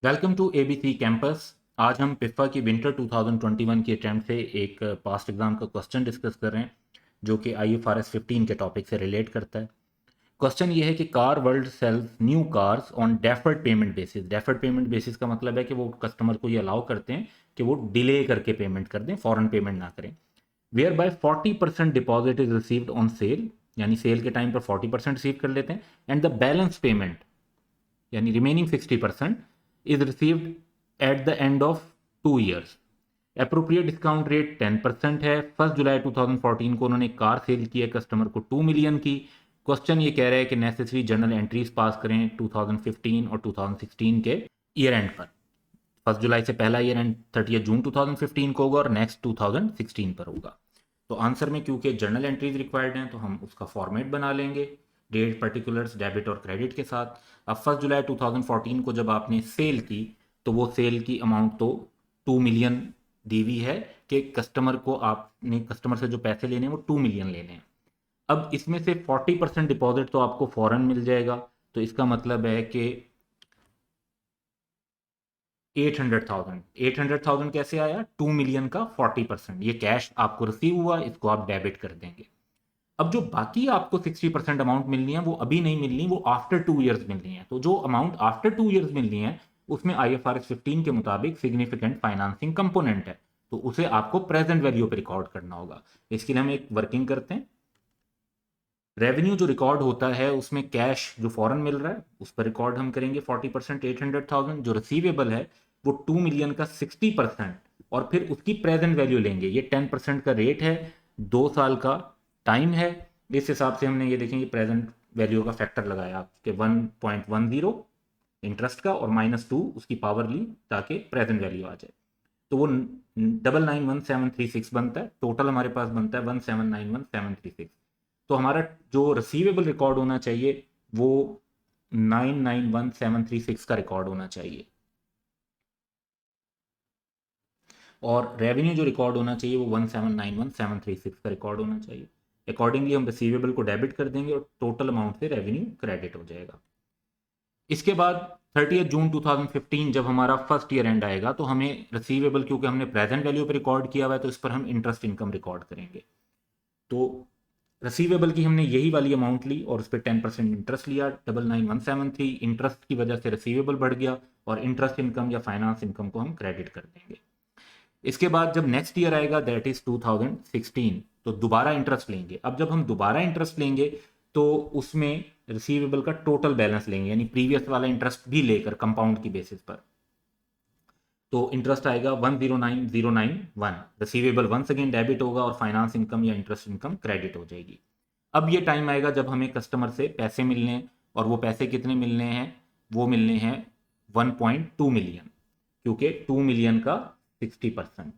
Welcome to ABC campus. आज हम पिफा की विंटर 2021 की अटैम्प्ट से एक पास्ट एग्जाम का क्वेश्चन डिस्कस कर रहे हैं जो कि IFRS 15 के टॉपिक से रिलेट करता है। क्वेश्चन ये है कि car world sells new cars on deferred payment basis. Deferred payment basis का मतलब है कि वो कस्टमर को ये अलाउ करते हैं कि वो डिले करके पेमेंट कर दें, फॉरन पेमेंट ना करें। Whereby 40% deposit is received on sale, यानी सेल के टाइम पर 40% रिसीव कर लेते हैं, एंड द बैलेंस पेमेंट यानी remaining 60% is received at the end of 2 years। Appropriate discount rate 10% है। 1 जुलाई 2014 को उन्होंने कार सेल की है कस्टमर को 2 मिलियन की। क्वेश्चन ये कह रहा है कि नेसेसरी जर्नल एंट्रीज पास करें 2015 और 2016 के ईयर एंड पर। 1 जुलाई से पहला ईयर एंड 30 जून 2015 को होगा और नेक्स्ट 2016 पर होगा। तो आंसर में क्योंकि जर्नल एंट्रीज रिक्वायर्ड हैं तो हम उसका फॉर्मेट बना लेंगे डेट पर्टिकुलर्स डेबिट और क्रेडिट के साथ। अब 1 जुलाई 2014 को जब आपने सेल की तो वो सेल की अमाउंट तो 2 मिलियन दी हुई है कि कस्टमर को आपने कस्टमर से जो पैसे लेने हैं वो 2 मिलियन लेने हैं। अब इसमें से 40% डिपॉजिट तो आपको फौरन मिल जाएगा, तो इसका मतलब है कि 800,000 कैसे आया? 2 मिलियन का 40%, ये कैश आपको रिसीव हुआ, इसको आप डेबिट कर देंगे। अब जो बाकी आपको 60% अमाउंट मिलनी है वो अभी नहीं मिलनी, वो आफ्टर 2 years मिलनी है। तो जो अमाउंट आफ्टर 2 years मिलनी है उसमें IFRS 15 के मुताबिक सिग्निफिकेंट फाइनेंसिंग कंपोनेंट है, तो उसे आपको प्रेजेंट वैल्यू पे रिकॉर्ड करना होगा। इसके लिए हम एक वर्किंग करते हैं। रेवेन्यू जो रिकॉर्ड होता है उसमें कैश जो फॉरन मिल रहा है उस पर रिकॉर्ड हम करेंगे 40%, 800,000। जो रिसीवेबल है वो 2 मिलियन का 60% और फिर उसकी प्रेजेंट वैल्यू लेंगे। ये 10% का रेट है, 2 साल का टाइम है। इस हिसाब से हमने ये देखेंगे प्रेजेंट वैल्यू का फैक्टर लगाया कि 1.10 इंटरेस्ट का और -2 उसकी पावर ली ताकि प्रेजेंट वैल्यू आ जाए। तो वो 991736 बनता है। टोटल हमारे पास बनता है 1791736। तो हमारा जो रिसीवेबल रिकॉर्ड होना चाहिए वो 991736 का रिकॉर्ड होना चाहिए और रेवेन्यू जो रिकॉर्ड होना चाहिए वो 1791736 का रिकॉर्ड होना चाहिए। अकॉर्डिंगली हम रिसीवेबल को डेबिट कर देंगे और टोटल अमाउंट से रेवेन्यू क्रेडिट हो जाएगा। इसके बाद 30 जून 2015 जब हमारा फर्स्ट ईयर एंड आएगा तो हमें रिसीवेबल, क्योंकि हमने प्रेजेंट वैल्यू पर रिकॉर्ड किया हुआ है तो इस पर हम इंटरेस्ट इनकम रिकॉर्ड करेंगे। तो रिसीवेबल की हमने यही वाली अमाउंट ली और उस पर 10% इंटरेस्ट लिया 99173। इंटरेस्ट की वजह से रिसीवेबल बढ़ गया और इंटरेस्ट इनकम या फाइनेंस इनकम को हम क्रेडिट कर देंगे। इसके बाद जब नेक्स्ट ईयर आएगा दैट इज 2016 तो दोबारा इंटरेस्ट लेंगे। अब जब हम दोबारा इंटरेस्ट लेंगे तो उसमें रिसीवेबल का टोटल बैलेंस लेंगे, यानी प्रीवियस वाला इंटरेस्ट भी लेकर कंपाउंड की बेसिस पर। तो इंटरेस्ट आएगा 109,091। रिसीवेबल वंस अगेन डेबिट होगा और फाइनेंस इनकम या इंटरेस्ट इनकम क्रेडिट हो जाएगी। अब ये टाइम आएगा जब हमें कस्टमर से पैसे मिलने हैं और वो पैसे कितने मिलने हैं? वो मिलने हैं 1.2 मिलियन, क्योंकि 2 मिलियन का 60%।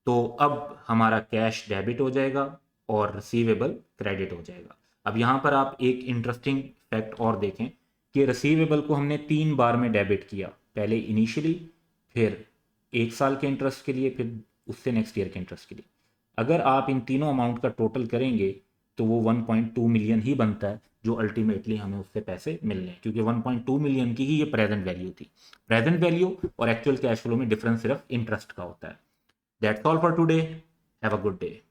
तो अब हमारा कैश डेबिट हो जाएगा और रिसीवेबल क्रेडिट हो जाएगा। अब यहाँ पर आप एक इंटरेस्टिंग फैक्ट और देखें कि रिसीवेबल को हमने 3 बार में डेबिट किया, पहले इनिशियली, फिर 1 साल के इंटरेस्ट के लिए, फिर उससे नेक्स्ट ईयर के इंटरेस्ट के लिए। अगर आप इन तीनों अमाउंट का टोटल करेंगे तो वो 1.2 मिलियन ही बनता है जो अल्टीमेटली हमें उससे पैसे मिलने हैं, क्योंकि 1.2 मिलियन की ही ये प्रेजेंट वैल्यू थी। प्रेजेंट वैल्यू और एक्चुअल कैश फ्लो में डिफरेंस सिर्फ इंटरेस्ट का होता है। That's all for today. Have a good day.